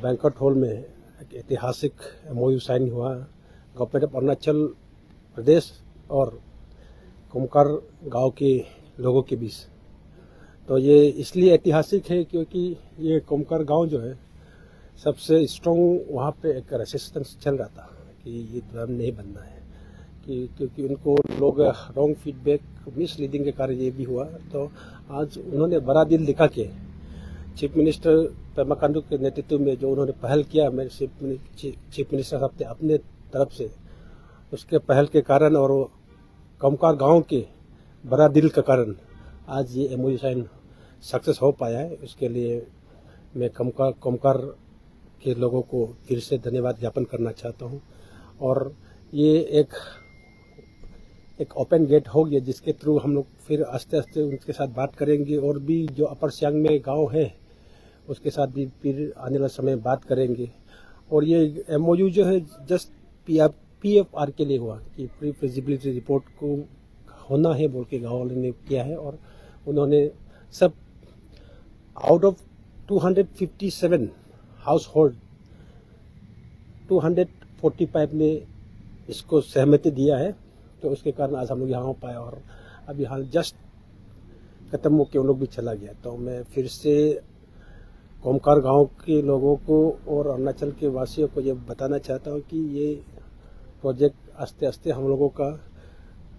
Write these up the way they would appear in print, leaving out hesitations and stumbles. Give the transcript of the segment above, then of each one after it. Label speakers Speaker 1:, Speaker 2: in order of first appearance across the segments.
Speaker 1: Banquet hall में एक ऐतिहासिक MOU साइन हुआ गवर्नमेंट ऑफ अरुणाचल प्रदेश और कोमकर गांव के लोगों के बीच। तो ये इसलिए ऐतिहासिक है क्योंकि ये कोमकर गांव जो है सबसे स्ट्रॉन्ग, वहाँ पे एक रेसिस्टेंस चल रहा था कि ये धर्म नहीं बनना है, क्योंकि उनको लोग रॉन्ग फीडबैक, मिसलीडिंग के कारण ये भी हुआ। तो आज उन्होंने बड़ा दिल दिखा के चीफ मिनिस्टर पेमा खांडू के नेतृत्व में जो उन्होंने पहल किया, मेरे चीफ मिनिस्टर साहब ने अपने तरफ से, उसके पहल के कारण और कोमकर गांव के बड़ा दिल के कारण आज ये MOU साइन सक्सेस हो पाया है। उसके लिए मैं कोमकर के लोगों को फिर से धन्यवाद ज्ञापन करना चाहता हूँ। और ये एक ओपन गेट हो गया जिसके थ्रू हम लोग फिर आस्ते आस्ते उनके साथ बात करेंगे और भी जो अपर सियांग में गांव है उसके साथ भी फिर आने वाले समय बात करेंगे। और ये MOU जो है जस्ट PFR के लिए हुआ कि प्री फिजिबिलिटी रिपोर्ट को होना है बोल के गाँव वाले ने किया है। और उन्होंने सब आउट ऑफ 257 हाउस होल्ड 245 ने इसको सहमति दिया है। तो उसके कारण आज हम लोग यहाँ पाए और अभी हाल जस्ट खत्म होकर उन लोग भी चला गया। तो मैं फिर से कोमकर गांव के लोगों को और अरुणाचल के वासियों को ये बताना चाहता हूँ कि ये प्रोजेक्ट आस्ते आस्ते हम लोगों का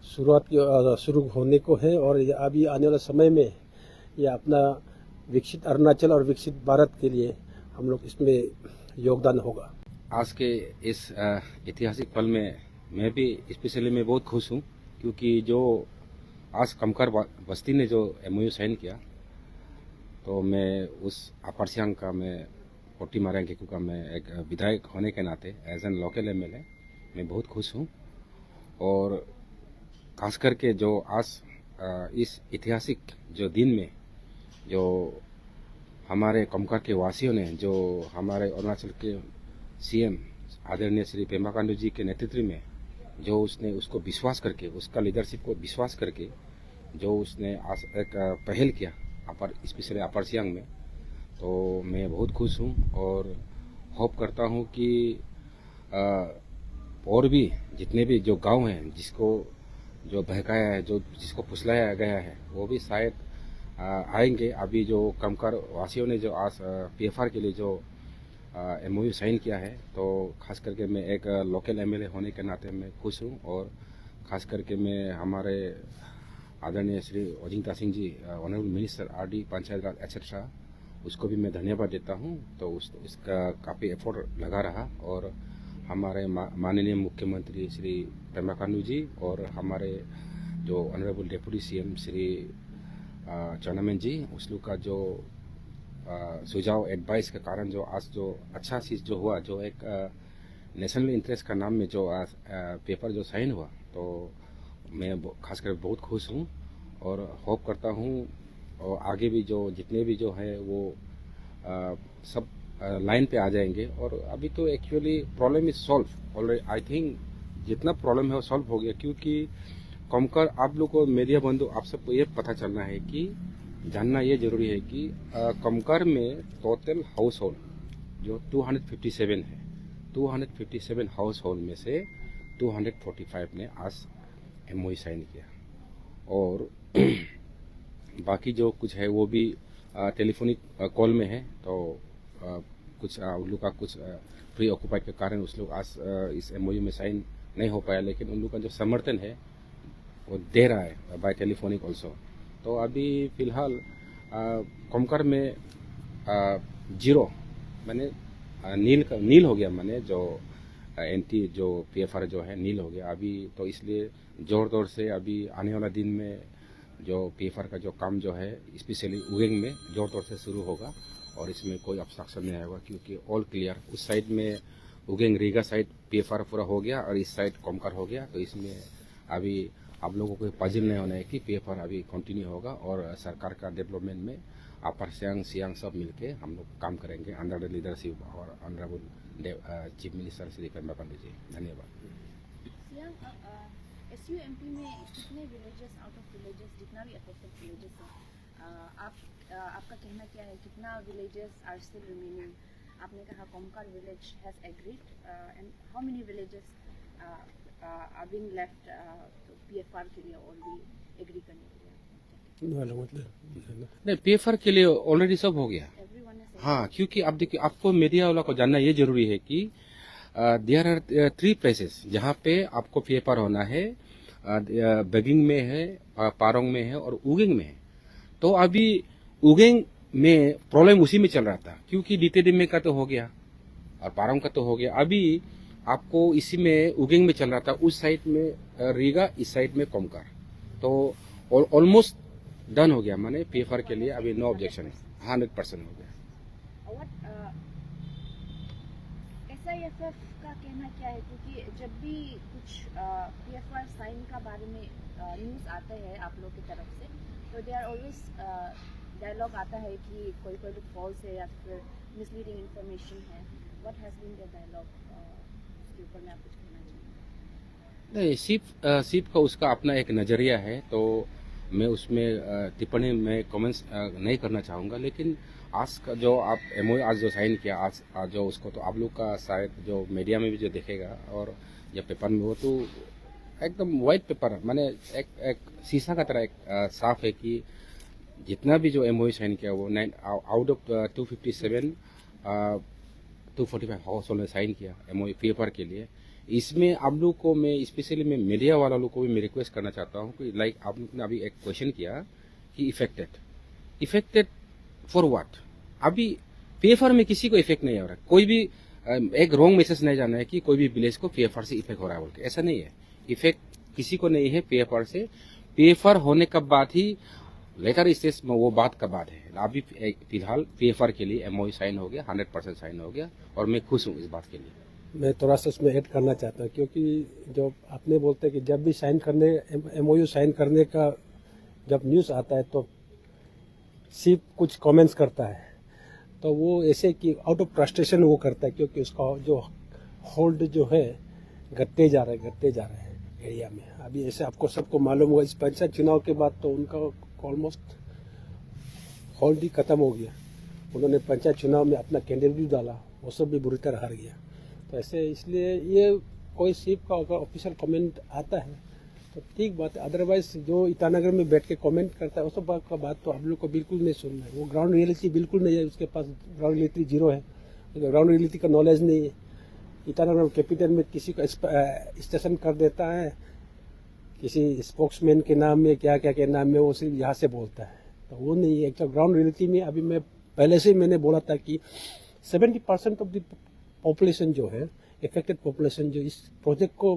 Speaker 1: शुरू होने को है और अभी आने वाले समय में ये अपना विकसित अरुणाचल और विकसित भारत के लिए हम लोग इसमें योगदान होगा।
Speaker 2: आज के इस ऐतिहासिक पल में मैं भी स्पेशली मैं बहुत खुश हूँ क्योंकि जो आज कोमकर बस्ती ने जो MOU साइन किया, तो मैं उस अपर सियांग का मैं पोटी मारेंगे का मैं एक विधायक होने के नाते एज एन लोकल MLA मैं बहुत खुश हूँ। और खास करके जो आज इस ऐतिहासिक जो दिन में जो हमारे कोमकर के वासियों ने, जो हमारे अरुणाचल के CM आदरणीय श्री पेमा खांडू जी के नेतृत्व में जो उसने उसको विश्वास करके, उसका लीडरशिप को विश्वास करके जो उसने एक पहल किया स्पेशली अपर सियांग में, तो मैं बहुत खुश हूँ और होप करता हूँ कि और भी जितने भी जो गांव हैं जिसको जो बहकाया है, जो जिसको फुसलाया गया है, वो भी शायद आएंगे। अभी जो कोमकर वासियों ने जो आज PFR के लिए जो MOU साइन किया है, तो खास करके मैं एक लोकल MLA होने के नाते मैं खुश हूँ। और खास करके मैं हमारे आदरणीय श्री ओजिंग तासिंग जी, ऑनरेबल मिनिस्टर RD पंचायत राज एक्सेट्रा, उसको भी मैं धन्यवाद देता हूँ। तो इसका काफ़ी एफर्ट लगा रहा। और हमारे माननीय मुख्यमंत्री श्री पेमा खांडू जी और हमारे जो ऑनरेबल डेप्यूटी CM श्री चौनामेन जी, उस लोग का जो सुझाव एडवाइस के कारण जो आज जो अच्छा चीज़ जो हुआ, जो एक नेशनल इंटरेस्ट का नाम में जो आज पेपर जो साइन हुआ, तो मैं खासकर बहुत खुश हूँ और होप करता हूँ और आगे भी जो जितने भी जो है वो सब लाइन पे आ जाएंगे। और अभी तो actually problem is solve already. I think जितना प्रॉब्लम है वो सॉल्व हो गया, क्योंकि कोमकर आप लोग को मीडिया बंधु आप सबको ये पता चलना है कि जानना ये जरूरी है कि कोमकर में टोटल हाउस होल्ड जो 257 है, 257 हाउस होल्ड में से 245 ने आज MOU साइन किया। और बाकी जो कुछ है वो भी टेलीफोनिक कॉल में है। तो कुछ उन लोग का कुछ प्री ऑक्यूपाइड के कारण उस लोग आज इस MOU में साइन नहीं हो पाया, लेकिन उन लोग का जो समर्थन है वो दे रहा है बाय टेलीफोनिक ऑल्सो। तो अभी फिलहाल कोमकर में जीरो मैंने नील हो गया, मैंने जो एंटी जो PFR जो है नील हो गया अभी। तो इसलिए जोर तोर से अभी आने वाला दिन में जो PFR का जो काम जो है स्पेशली उगेंग में जोर तोर से शुरू होगा और इसमें कोई ऑब्स्ट्रक्शन नहीं आएगा, क्योंकि ऑल क्लियर। उस साइड में उगेंग रीगा साइड PFR पूरा हो गया और इस साइड कोमकर हो गया। तो इसमें अभी आप लोगों को पजिल नहीं होना है कि PFR अभी कंटिन्यू होगा और सरकार का डेवलपमेंट में अपर सियांग सब मिलके हम लोग काम करेंगे अंडर द लीडरशिप और honourable chief minister Shri Pema Khandu ji. धन्यवाद।
Speaker 3: SUMP में कितने विलेजेस, आउट ऑफ विलेजेस जितना भी अफेक्टेड विलेजेस हैं, आपका कहना क्या है, कितना विलेजेस आर स्टिल रिमेनिंग आपने कहा Komkar village has agreed and how many villages are being left PFR के लिए और भी एग्री करने के लिए
Speaker 2: नहीं, पीएफआर के लिए ऑलरेडी सब हो गया।
Speaker 3: एवरीवन हैज
Speaker 2: हाँ, क्योंकि आप देखिए, आपको मीडिया वाला को जानना ये जरूरी है कि देयर आर 3 प्लेसेस जहाँ पे आपको पीएफआर होना है। बेगिंग में है, पारोंग में है और उगिंग में है। तो अभी उगिंग में प्रॉब्लम उसी में चल रहा था, क्योंकि डीटेडी का तो हो गया और पारोंग का तो हो गया। अभी आपको इसी में उगिंग में चल रहा था, उस साइड में रीगा, इस साइड में कोमकर। तो ऑलमोस्ट डन हो गया, माने पीएफआर के लिए अभी नो ऑब्जेक्शन है, 100% हो गया।
Speaker 3: SIFF का कहना क्या है, क्योंकि जब भी कुछ पीएफआर साइन का बारे में न्यूज़ आता है आप लोग की तरफ से, तो दे आर ऑलवेज डायलॉग आता है कि कोई कोई फॉल्स है या फिर मिसलीडिंग इंफॉर्मेशन है। What has been the dialogue, उसके ऊपर में आप कुछ कहना चाहिए?
Speaker 2: नहीं, सिर्फ का उसका अपना एक नजरिया है, तो मैं उसमें टिप्पणी में कमेंट्स नहीं करना चाहूँगा। लेकिन आज का जो आप MOU आज जो साइन किया, आज जो उसको तो आप लोग का शायद जो मीडिया में भी जो देखेगा और या पेपर में, वो तो एकदम वाइट पेपर, माने एक शीशा का तरह एक साफ है कि जितना भी जो MOU साइन किया वो आउट ऑफ 257 245 हाउस होल्ड ने साइन किया MOU पीएफआर के लिए। इसमें आप लोग को मैं स्पेशली मैं मीडिया वाला लोग को भी मैं रिक्वेस्ट करना चाहता हूँ कि लाइक आप लोग ने अभी एक क्वेश्चन किया कि इफेक्टेड फॉर व्हाट। अभी पीएफआर में किसी को इफेक्ट नहीं हो रहा, कोई भी एक रॉन्ग मैसेज नहीं जाना है कि कोई भी विलेज को पीएफआर से इफेक्ट हो रहा है बोल के, ऐसा नहीं है। इफेक्ट किसी को नहीं है पीएफआर से। पीएफआर होने के बाद ही लेटर स्टेज में वो बात का बात है। अभी फिलहाल पीएफआर के लिए MOU साइन हो गया, 100% साइन हो गया और मैं खुश हूँ इस बात के लिए।
Speaker 1: मैं थोड़ा सा उसमें ऐड करना चाहता हूँ, क्योंकि जो आपने बोलते हैं कि जब भी साइन करने MOU साइन करने का जब न्यूज़ आता है तो सिर्फ कुछ कमेंट्स करता है, तो वो ऐसे कि आउट ऑफ फ्रस्ट्रेशन वो करता है, क्योंकि उसका जो होल्ड जो है घटते जा रहे हैं एरिया में। अभी ऐसे आपको सबको मालूम होगा, इस पंचायत चुनाव के बाद तो उनका ऑलमोस्ट होल्ड ही खत्म हो गया। उन्होंने पंचायत चुनाव में अपना कैंडिडेट भी डाला, वो सब भी बुरी तरह हार गया। तो ऐसे इसलिए ये कोई सिर्फ का अगर ऑफिशियल कमेंट आता है तो ठीक बात है, अदरवाइज जो ईटानगर में बैठ के कमेंट करता है उस सब का बात तो आप लोग को बिल्कुल नहीं सुनना है। वो ग्राउंड रियलिटी बिल्कुल नहीं है, उसके पास ग्राउंड रियलिटी जीरो है, ग्राउंड रियलिटी का नॉलेज नहीं है। ईटानगर कैपिटल में किसी का स्टेशन कर देता है किसी स्पोक्समैन के नाम में, क्या क्या के नाम में, वो सिर्फ यहाँ से बोलता है, तो वो नहीं है एक्चुअल ग्राउंड रियलिटी में। अभी मैं पहले से मैंने बोला था कि 70% ऑफ द पॉपुलेशन जो है, इफेक्टेड पॉपुलेशन जो इस प्रोजेक्ट को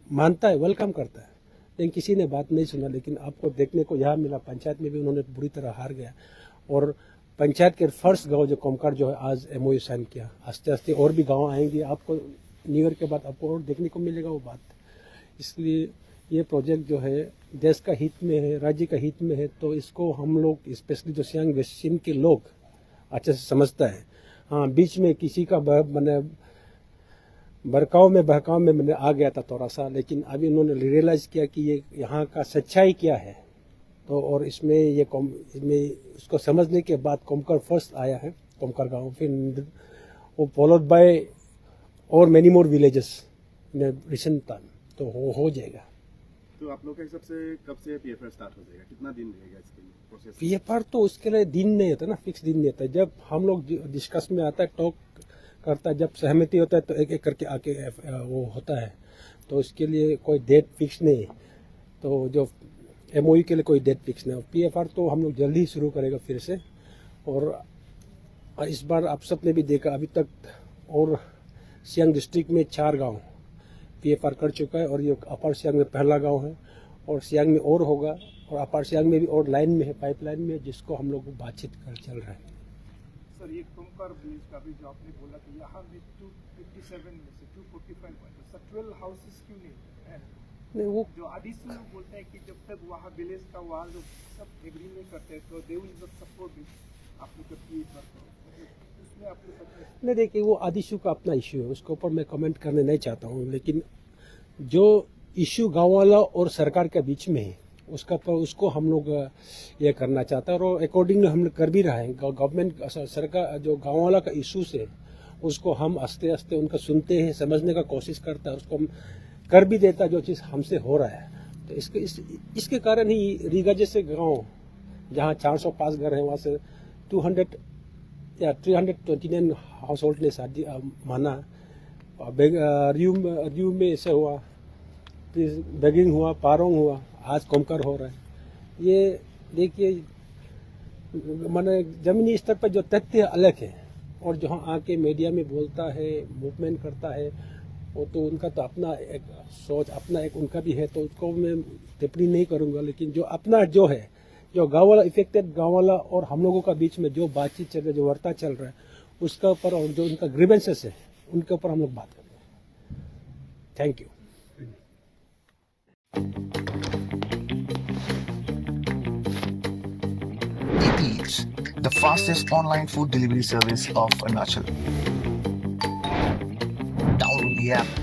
Speaker 1: मानता है, वेलकम करता है, लेकिन किसी ने बात नहीं सुना। लेकिन आपको देखने को यहाँ मिला, पंचायत में भी उन्होंने बुरी तरह हार गया। और पंचायत के फर्स्ट गांव जो कोमकर जो है आज MOU साइन किया, आस्ते आस्ते और भी गांव आएंगे, आपको न्यू ईयर के बाद आपको और देखने को मिलेगा वो बात। इसलिए ये प्रोजेक्ट जो है देश का हित में है, राज्य का हित में है, तो इसको हम लोग स्पेशली जो सियांग वेस्टर्न के लोग अच्छे से समझता है। हाँ, बीच में किसी का मैंने बहकाव में मैंने आ गया था थोड़ा सा, लेकिन अभी उन्होंने रियलाइज किया कि ये यहाँ का सच्चाई क्या है, तो और इसमें उसको समझने के बाद कोमकर फर्स्ट आया है, कोमकर गांव, फिर वो फॉलोड बाय और many more villages in recent time, तो हो जाएगा।
Speaker 4: तो आप लोग के हिसाब से कब से पीएफआर स्टार्ट हो जाएगा, कितना दिन लगेगा इसके लिए प्रोसेस?
Speaker 1: पीएफआर तो उसके लिए दिन नहीं होता ना, फिक्स दिन नहीं होता। जब हम लोग डिस्कस में आता है, टॉक करता है, जब सहमति होता है तो एक एक करके आके वो होता है, तो इसके लिए कोई डेट फिक्स नहीं है। तो जो MOU के लिए कोई डेट फिक्स नहीं है। पीएफआर तो हम लोग जल्दी ही शुरू करेगा फिर से। और इस बार आप सब ने भी देखा, अभी तक और सियांग डिस्ट्रिक्ट में 4 गांव पीएफआर कर चुका है, और ये अपर सियांग में पहला गांव है, और सियांग में और होगा, और अपर सियांग में भी और लाइन में है, पाइपलाइन में, जिसको हम लोग बातचीत कर चल रहा है।
Speaker 5: सर, ये कोमकर विलेज का भी जो आपने बोला कि यहाँ में 257 में से 245 पॉइंट, सर 12 हाउसेस क्यों नहीं है?
Speaker 1: नहीं, वो
Speaker 5: जो आदिश लोग बोलते हैं कि जब तक वहाँ विलेज का वहाँ लोग सब एग्री नहीं करते तो they will not support it, आप लोग जब ये उसमें आप लोग
Speaker 1: नहीं, देखिए वो आदिशु का अपना इश्यू है, उसके ऊपर मैं कमेंट करने नहीं चाहता हूँ। लेकिन जो इश्यू गाँव वाला और सरकार के बीच में है, उसको हम लोग ये करना चाहता है, और अकॉर्डिंगली हम लोग कर भी रहे हैं। गवर्नमेंट सरकार जो गाँव वाला का इशू से उसको हम हंसते हंसते उनका सुनते हैं, समझने का कोशिश करता है, उसको हम कर भी देता जो चीज़ हमसे हो रहा है। तो इसके कारण ही रीगा जैसे गांव जहां 405 घर हैं वहां से 200 या 329 हाउस होल्ड ने शादी माना। रियू में ऐसे हुआ, बेगिंग हुआ, पारोंग हुआ, आज कोमकर हो रहा है। ये देखिए माने जमीनी स्तर पर जो तथ्य अलग है और जो आके मीडिया में बोलता है, मूवमेंट करता है, वो तो उनका तो अपना एक सोच, अपना एक उनका भी है, तो उसको मैं टिप्पणी नहीं करूंगा। लेकिन जो अपना जो है, जो गांव वाला इफेक्टेड गांव वाला और हम लोगों का बीच में जो बातचीत चल रही है, जो वार्ता चल रहा है, उसका ऊपर और जो उनका ग्रीवेंसेस है उनके ऊपर हम लोग बात करेंगे। Thank you.
Speaker 6: Eats, the fastest online food delivery service of Arunachal. Download the app